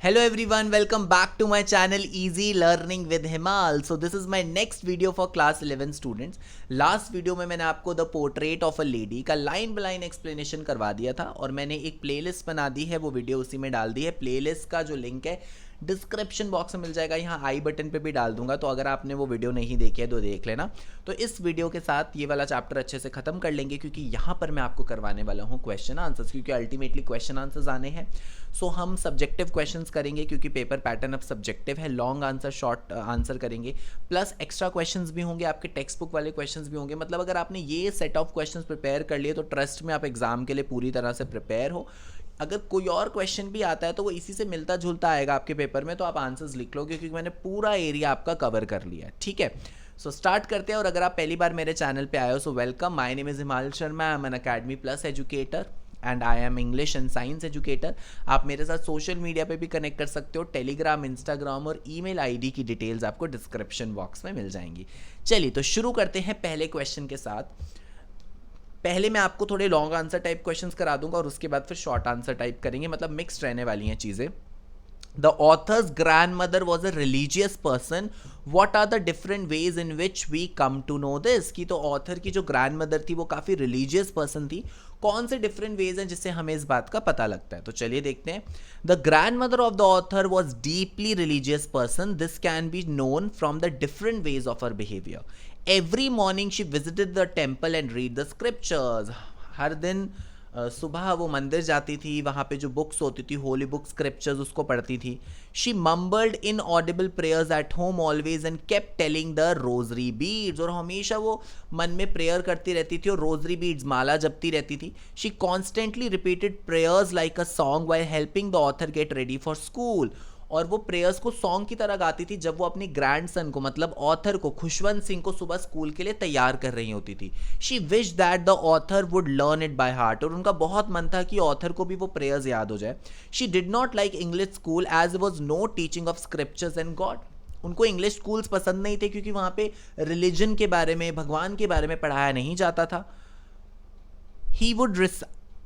Hello everyone, welcome back to my channel Easy Learning with Himal. So this is my next video for class 11 students. Last video में मैंने आपको the portrait of a lady का line by line explanation करवा दिया था और मैंने एक प्लेलिस्ट बना दी है, वो वीडियो उसी में डाल दी है। प्लेलिस्ट का जो लिंक है डिस्क्रिप्शन बॉक्स में मिल जाएगा, यहाँ आई बटन पे भी डाल दूंगा, तो अगर आपने वो वीडियो नहीं देखी है तो देख लेना। तो इस वीडियो के साथ ये वाला चैप्टर अच्छे से खत्म कर लेंगे, क्योंकि यहाँ पर मैं आपको करवाने वाला हूँ क्वेश्चन आंसर्स, क्योंकि अल्टीमेटली क्वेश्चन आंसर्स आने हैं। सो हम सब्जेक्टिव क्वेश्चंस करेंगे, क्योंकि पेपर पैटर्न अब सब्जेक्टिव है। लॉन्ग आंसर शॉर्ट आंसर करेंगे, प्लस एक्स्ट्रा क्वेश्चंस भी होंगे, आपके टेक्स्ट बुक वाले क्वेश्चंस भी होंगे। मतलब अगर आपने ये सेट ऑफ क्वेश्चंस प्रिपेयर कर लिए तो ट्रस्ट में आप एग्जाम के लिए पूरी तरह से प्रिपेयर हो। अगर कोई और क्वेश्चन भी आता है तो वो इसी से मिलता जुलता आएगा आपके पेपर में, तो आप आंसर्स लिख लोगे, क्योंकि मैंने पूरा एरिया आपका कवर कर लिया है। ठीक है, सो स्टार्ट करते हैं। और अगर आप पहली बार मेरे चैनल पे आए हो so welcome. My name is Himal Sharma, I am an academy plus educator and I am English and science educator. आप मेरे साथ सोशल मीडिया पे भी कनेक्ट कर सकते हो, टेलीग्राम, इंस्टाग्राम और ईमेल आईडी की डिटेल्स आपको डिस्क्रिप्शन बॉक्स में मिल जाएंगी। चलिए तो शुरू करते हैं पहले क्वेश्चन के साथ। पहले मैं आपको थोड़े लॉन्ग आंसर टाइप क्वेश्चंस करा दूंगा और उसके बाद फिर शॉर्ट आंसर टाइप करेंगे, मतलब मिक्स्ड रहने वाली हैं चीज़ें। The author's grandmother was a religious person, what are the different ways in which we come to know this. की तो ऑथर की जो ग्रैंडमदर थी वो काफ़ी रिलीजियस पर्सन थी। कौन से डिफरेंट वेज हैं जिससे हमें इस बात का पता लगता है, तो चलिए देखते हैं। The grandmother of the author was deeply religious person, this can be known from the different ways of her behaviour. Every morning she visited the temple and read the scriptures. हर दिन सुबह वो मंदिर जाती थी, वहाँ पे जो बुक्स होती थी, होली बुक स्क्रिप्चर्स, उसको पढ़ती थी। She mumbled inaudible prayers at home always and kept telling the rosary beads. और हमेशा वो मन में प्रेयर करती रहती थी और रोजरी बीड्स, माला जपती रहती थी। She constantly repeated prayers like a song while helping the author get ready for school. और वो प्रेयर्स को सॉन्ग की तरह गाती थी जब वो अपनी ग्रैंडसन को, मतलब ऑथर को, खुशवंत सिंह को, सुबह स्कूल के लिए तैयार कर रही होती थी। She wish that the author would learn it by heart. और उनका बहुत मन था कि ऑथर को भी वो प्रेयर्स याद हो जाए। She did not like English school as was no teaching of scriptures and God. उनको इंग्लिश स्कूल्स पसंद नहीं थे, क्योंकि वहाँ पे रिलीजन के बारे में, भगवान के बारे में पढ़ाया नहीं जाता था।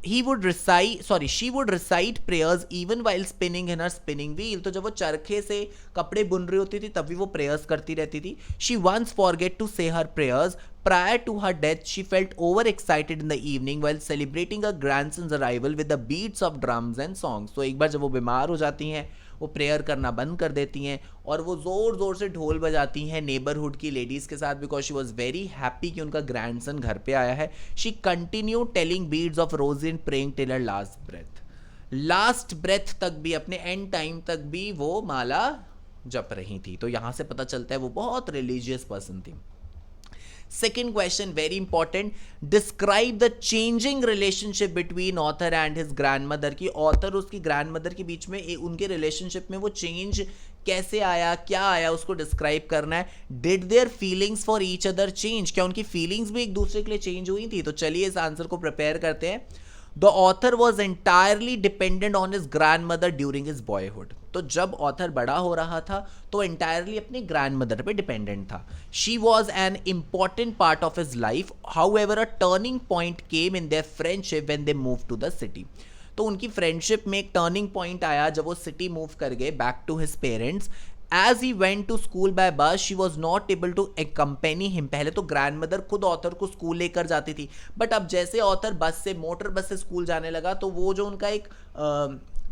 She would recite prayers even while spinning in her spinning wheel. तो जब वो चरखे से कपड़े बुन रही होती थी तब भी वो प्रेयर्स करती रहती थी। She once forget to say her prayers. Prior to her death, she felt overexcited in the evening while celebrating her grandson's arrival with the beats of drums and songs. तो एक बार जब वो बीमार हो जाती हैं, वो प्रेयर करना बंद कर देती हैं और वो ज़ोर ज़ोर से ढोल बजाती हैं नेबरहुड की लेडीज़ के साथ, because she was very happy कि उनका ग्रैंडसन घर पे आया है। She continue telling beads of rose in praying till her last breath तक भी, अपने एंड टाइम तक भी वो माला जप रही थी। तो यहाँ से पता चलता है वो बहुत रिलीजियस पर्सन थी। Second question, very important. Describe the changing relationship between author and his grandmother. की author उसकी grandmother के बीच में उनके relationship में वो change कैसे आया, क्या आया, उसको डिस्क्राइब करना है। Did their feelings for each other change? क्या उनकी feelings भी एक दूसरे के लिए चेंज हुई थी? तो चलिए इस आंसर को प्रिपेयर करते हैं। The author was entirely dependent on his grandmother during his boyhood. तो जब ऑथर बड़ा हो रहा था तो एंटायरली अपनी ग्रैंड मदर पे डिपेंडेंट था। She was an important part of his life, however a turning point came in their friendship when they move to the city. तो उनकी फ्रेंडशिप में एक टर्निंग पॉइंट आया जब वो सिटी मूव कर गए back to his parents. As he went to school by bus, she was not able to accompany him. पहले तो ग्रैंडमदर खुद ऑथर को स्कूल लेकर जाती थी, बट अब जैसे ऑथर मोटर बस से स्कूल जाने लगा तो वो जो उनका एक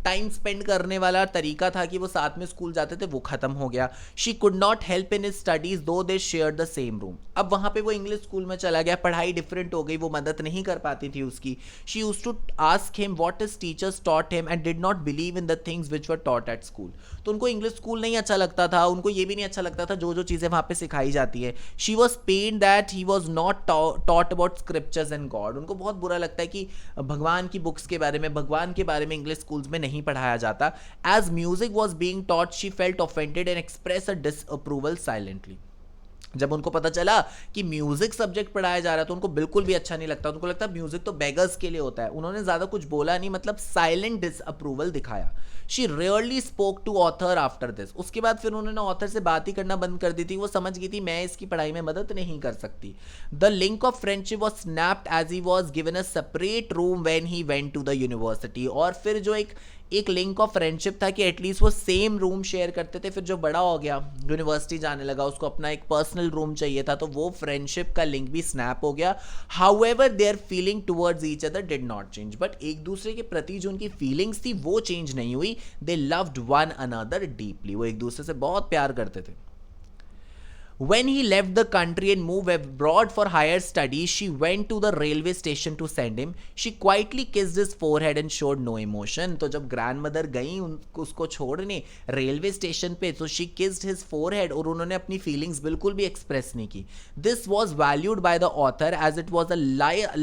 टाइम स्पेंड करने वाला तरीका था कि वो साथ में स्कूल जाते थे, वो खत्म हो गया। She could not help in his studies दो दे शेयर द सेम रूम। अब वहाँ पे वो इंग्लिश स्कूल में चला गया, पढ़ाई डिफरेंट हो गई, वो मदद नहीं कर पाती थी उसकी। She used to ask him what his teachers taught him and did not believe in the things which were taught at school. तो उनको इंग्लिश स्कूल नहीं अच्छा लगता था, उनको ये भी नहीं अच्छा लगता था जो जो चीज़ें वहाँ पे सिखाई जाती है। She was pain that he was not taught about scriptures and God. उनको बहुत बुरा लगता है कि भगवान की बुक्स के बारे में, भगवान के बारे में इंग्लिश स्कूल्स में नहीं पढ़ाया जाता। As music was being taught, she felt offended and expressed her disapproval silently. जब उनको पता चला कि म्यूजिक सब्जेक्ट पढ़ाया जा रहा है तो उनको बिल्कुल भी अच्छा नहीं लगता। उनको लगता है म्यूजिक तो बेगर्स के लिए होता है। उन्होंने ज्यादा कुछ बोला नहीं, मतलब साइलेंट डिसअप्रूवल दिखाया। She rarely spoke to author after this. उसके बाद फिर उन्होंने ऑथर से बात ही करना बंद कर दी थी। वो समझ गई थी मैं इसकी पढ़ाई में मदद नहीं कर सकती। The link of friendship was snapped as he was given a separate room when he went to the university. और फिर जो एक एक लिंक ऑफ फ्रेंडशिप था कि एटलीस्ट वो सेम रूम शेयर करते थे। फिर जो बड़ा हो गया, यूनिवर्सिटी जाने लगा, उसको अपना एक पर्सनल रूम चाहिए था, तो वो फ्रेंडशिप का लिंक भी स्नैप हो गया। However their feeling towards each other did not change, but एक दूसरे के प्रति जो उनकी फीलिंग्स थी वो चेंज नहीं हुई। They loved one another deeply, वो एक दूसरे से बहुत प्यार करते थे। When he left the country and moved abroad for higher studies, she went to the railway station to send him. She quietly kissed his forehead and showed no emotion. तो जब ग्रैंडमदर गई उसको छोड़ने रेलवे स्टेशन पे, तो she kissed his forehead और उन्होंने अपनी फीलिंग्स बिल्कुल भी एक्सप्रेस नहीं की. This was valued by the author as it was a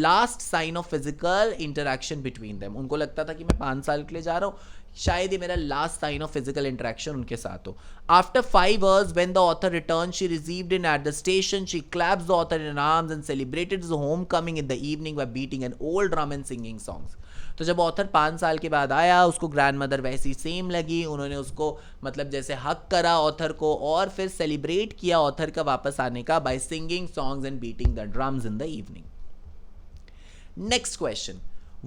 last sign of physical interaction between them. उनको लगता था कि मैं 5 साल के लिए जा रहा हूँ, शायद ये मेरा last sign of physical interaction उनके साथ हो. After 5 years when the author returned, she received him at the station. She clapped the author in arms and celebrated his homecoming in the evening by beating an old drum and singing songs. तो जब author 5 साल के बाद आया, उसको grand mother वैसी same लगी, उन्होंने उसको मतलब जैसे हक करा ऑथर को, और फिर सेलिब्रेट किया ऑथर का वापस आने का by singing songs and beating the drums in the evening. Next question.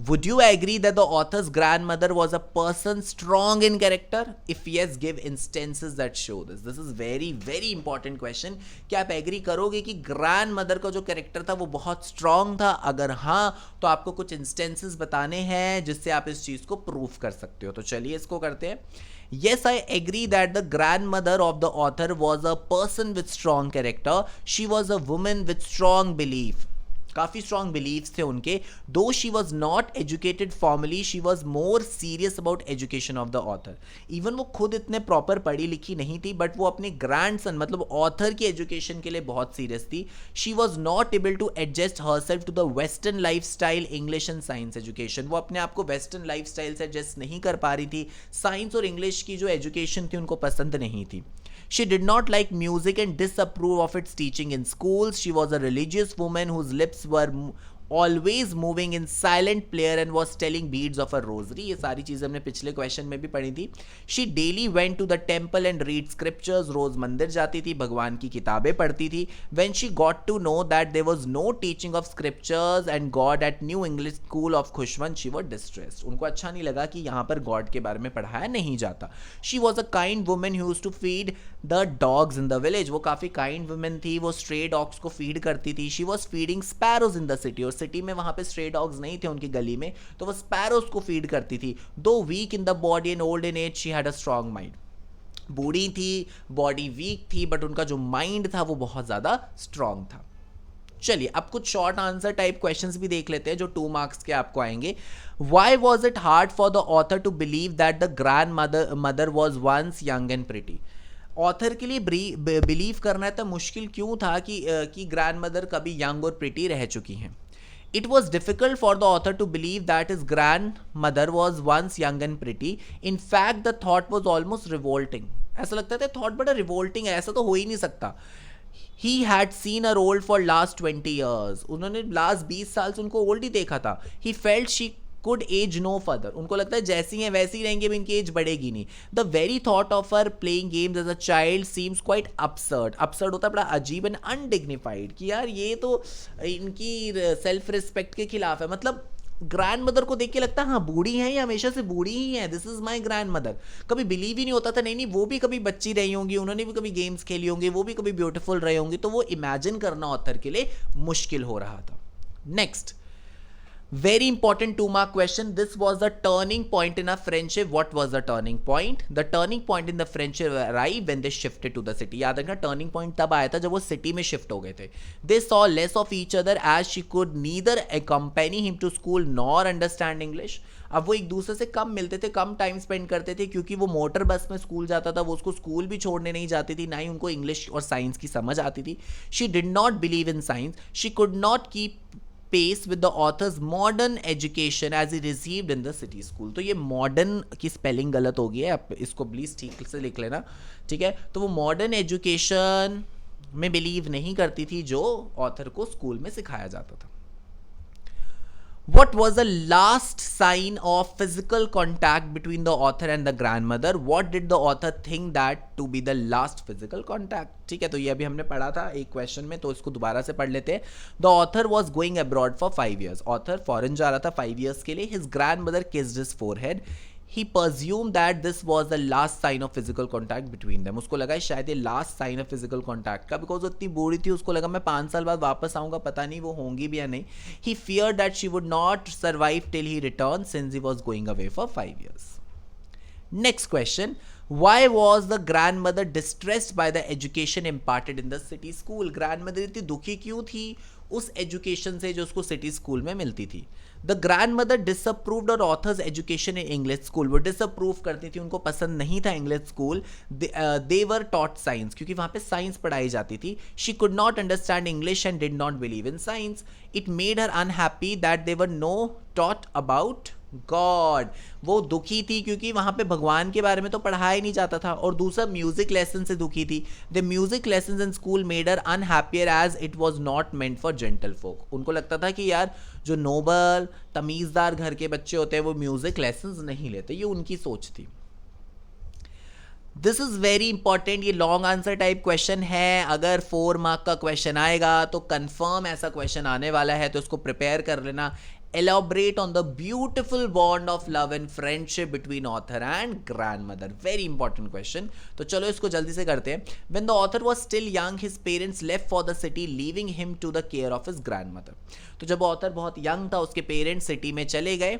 Would you agree that the author's grandmother was a person strong in character? If yes, give instances that show this. This is very very important question. क्या आप agree करोगे कि grandmother का जो character था वो बहुत strong था? अगर हाँ, तो आपको कुछ इंस्टेंसेस बताने हैं जिससे आप इस चीज को प्रूफ कर सकते हो. तो चलिए इसको करते हैं. Yes, I agree that the grandmother of the author was a person with strong character. She was a woman with strong belief. काफ़ी स्ट्रॉन्ग बिलीव्स थे उनके. दो she was not educated formally, she was more serious about education of the author. Even वो खुद इतने proper पढ़ी लिखी नहीं थी, बट वो अपने ग्रैंडसन मतलब ऑथर की एजुकेशन के लिए बहुत सीरियस थी. She was not able to adjust herself to the western lifestyle English and science education. वो अपने आप को वेस्टर्न लाइफ स्टाइल से एडजस्ट नहीं कर पा रही थी. साइंस और इंग्लिश की जो एजुकेशन थी उनको पसंद नहीं थी. She did not like music and disapproved of its teaching in schools. She was a religious woman whose lips were always moving in silent prayer and was telling beads of a rosary. ये सारी चीज़ें हमने पिछले question में भी पढ़ी थी. She daily went to the temple and read scriptures. रोज मंदिर जाती थी, भगवान की किताबें पढ़ती थी. When she got to know that there was no teaching of scriptures and God at New English School of Khushwan, she was distressed. उनको अच्छा नहीं लगा कि यहाँ पर गॉड के बारे में पढ़ाया नहीं जाता. She was a kind woman who used to feed the dogs in the village. वो काफ़ी kind woman थी, वो stray dogs को feed करती थी. She was feeding sparrows in the city. और सिटी में वहां पे स्ट्रे डॉग्स नहीं थे उनकी गली में, तो वो स्पैरोज को फीड करती थी. Though weak in the body and old in age, she had a strong mind. बूढ़ी थी, बॉडी वीक थी, बट उनका जो माइंड था वो बहुत ज्यादा स्ट्रांग था. चलिए अब कुछ शॉर्ट आंसर टाइप क्वेश्चंस भी देख लेते हैं जो 2 मार्क्स के आपको आएंगे. Why was it hard for the author to believe that the grandmother was once young and pretty? Author के लिए बिलीव करना इतना मुश्किल क्यों था कि ग्रैंड मदर कभी यंग और प्रिटी रह चुकी हैं? It was difficult for the author to believe that his grandmother was once young and pretty. In fact, the thought was almost revolting. ऐसा लगता था थॉट बड़ा रिवोल्टिंग है, ऐसा तो हो ही नहीं सकता. He had seen her old for last 20 years. उन्होंने लास्ट 20 साल से उनको ओल्ड ही देखा था. He felt she could age no further. उनको लगता है जैसी हैं वैसी रहेंगी, अब इनकी एज बढ़ेगी नहीं. The very thought of her playing games as a child seems quite absurd. absurd होता है बड़ा अजीब एंड undignified कि यार ये तो इनकी सेल्फ रिस्पेक्ट के खिलाफ है. मतलब ग्रैंड मदर को देख के लगता है हाँ बूढ़ी है, ये हमेशा से बूढ़ी ही है, this is my grand mother. कभी बिलीव ही नहीं होता था, नहीं नहीं वो भी कभी बच्ची रही होंगी, उन्होंने भी कभी गेम्स खेली होंगी, वो भी कभी ब्यूटीफुल रहे होंगे. तो वो इमेजिन करना ऑथर के लिए मुश्किल हो रहा था. Next, very important 2 mark question. This was the turning point in a friendship. What was the turning point? The turning point in the friendship arrived when they shifted to the city. याद रखना turning point तब आया था जब वो city में shift हो गए थे. They saw less of each other as she could neither accompany him to school nor understand English. अब वो एक दूसरे से कम मिलते थे, कम टाइम स्पेंड करते थे, क्योंकि वो मोटर बस में स्कूल जाता था, वो उसको स्कूल भी छोड़ने नहीं जाती थी, ना ही उनको इंग्लिश और साइंस की समझ आती थी. She did not believe in science. She could not keep pace with the author's modern education as he received in the city school. तो ये modern की स्पेलिंग गलत हो गई है, आप इसको प्लीज ठीक से लिख लेना, ठीक है. तो वो मॉडर्न एजुकेशन में बिलीव नहीं करती थी जो ऑथर को स्कूल में सिखाया जाता था. What was the last sign of physical contact between the author and the grandmother? What did the author think that to be the last physical contact? ठीक है, तो ये अभी हमने पढ़ा था एक क्वेश्चन में, तो इसको दोबारा से पढ़ लेते हैं. The author was going abroad for 5 years. Author foreign जा रहा था 5 years के लिए. His grandmother kissed his forehead. he presumed that this was the last sign of physical contact between them. उसको लगा शायद ये last sign of physical contact का, because वो इतनी बूढ़ी थी, उसको लगा मैं 5 साल बाद वापस आऊँगा, पता नहीं वो होंगी भी या नहीं. He feared that she would not survive till he returned, since he was going away for 5 years. Next question. Why was the grandmother distressed by the education imparted in the city school? Grandmother इतनी दुखी क्यों थी उस education से जो उसको city school में मिलती थी. द ग्रैंड मदर डिसअप्रूव्ड और author's education in English school. वो डिसअप्रूव करती थी, उनको पसंद नहीं था English school. They were taught science, क्योंकि वहाँ पे साइंस पढ़ाई जाती थी. She could not understand English and did not believe in science. It made her unhappy that they were no taught about God. वो दुखी थी क्योंकि वहाँ पे भगवान के बारे में तो पढ़ाया ही नहीं जाता था. और दूसरा म्यूजिक लेसन से दुखी थी. The music lesson in school made her unhappier as it was not meant for gentle folk. उनको लगता था कि यार जो नोबल तमीज़दार घर के बच्चे होते हैं वो म्यूजिक लेसन नहीं लेते. ये उनकी सोच थी. This is very important. ये लॉन्ग आंसर टाइप क्वेश्चन है. अगर 4 मार्क का क्वेश्चन आएगा तो कंफर्म ऐसा क्वेश्चन आने वाला है, तो इसको प्रिपेयर कर लेना. Elaborate on the beautiful bond of love and friendship between author and grandmother. Very important question. तो चलो इसको जल्दी से करते हैं. When the author was still young, his parents left for the city, leaving him to the care of his grandmother. तो जब author बहुत यंग था, उसके पेरेंट्स सिटी में चले गए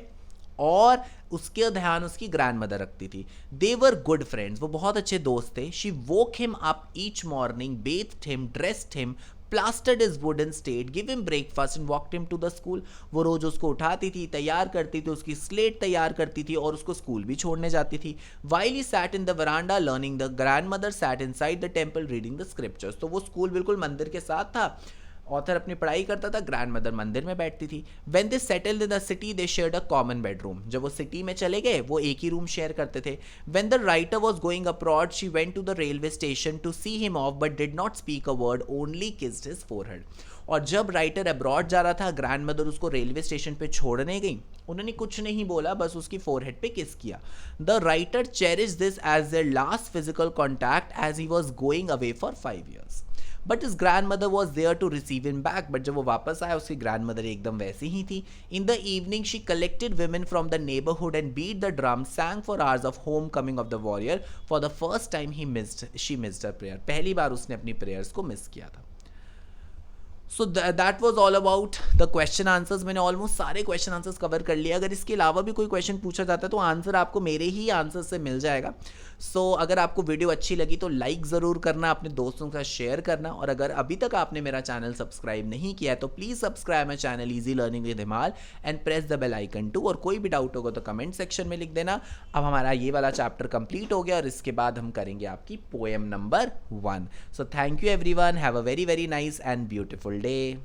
और उसके ध्यान उसकी ग्रैंडमदर रखती थी. They were good friends. वो बहुत अच्छे दोस्त थे. She woke him up each morning, bathed him, dressed him, plastered his wooden slate, give him breakfast and walked him to the school. वो रोज उसको उठाती थी, तैयार करती थी, उसकी स्लेट तैयार करती थी और उसको स्कूल भी छोड़ने जाती थी. While he sat in the veranda learning, the grandmother sat inside the temple reading the scriptures. तो वो स्कूल बिल्कुल मंदिर के साथ था. ऑथर अपनी पढ़ाई करता था, ग्रैंड मदर मंदिर में बैठती थी. When they settled in the city they shared a common bedroom. जब वो सिटी में चले गए वो एक ही रूम शेयर करते थे. When the writer was going abroad she went to the railway station to see him off but did not speak a word, only kissed his forehead. और जब राइटर अब्रॉड जा रहा था, ग्रैंड मदर उसको railway station पे छोड़ने गई. उन्होंने कुछ नहीं बोला, बस उसकी फोरहेड पे किस किया. The writer cherish this as their last physical contact as he was going away for 5 years. But his grandmother was there to receive him back. But जब वो वापस आया उसकी ग्रैंड मदर एकदम वैसी ही थी. In the evening she collected women from the neighbourhood and beat the drum, sang for hours of homecoming of the warrior. For the first time she missed her prayer. पहली बार उसने अपनी prayers को miss किया था. So that was all about the question answers. मैंने almost सारे question answers cover कर लिए. अगर इसके अलावा भी कोई क्वेश्चन पूछा जाता है तो आंसर आपको मेरे ही आंसर से मिल जाएगा. सो अगर आपको वीडियो अच्छी लगी तो लाइक ज़रूर करना, अपने दोस्तों के साथ शेयर करना. और अगर अभी तक आपने मेरा चैनल सब्सक्राइब नहीं किया है तो please subscribe my channel easy learning with Himal and press the bell icon too. और कोई भी डाउट होगा तो कमेंट सेक्शन में लिख देना. अब हमारा ये वाला चैप्टर कंप्लीट हो गया और इसके बाद हम करेंगे आपकी poem number 1. So thank you everyone. Have a very very nice and beautiful day.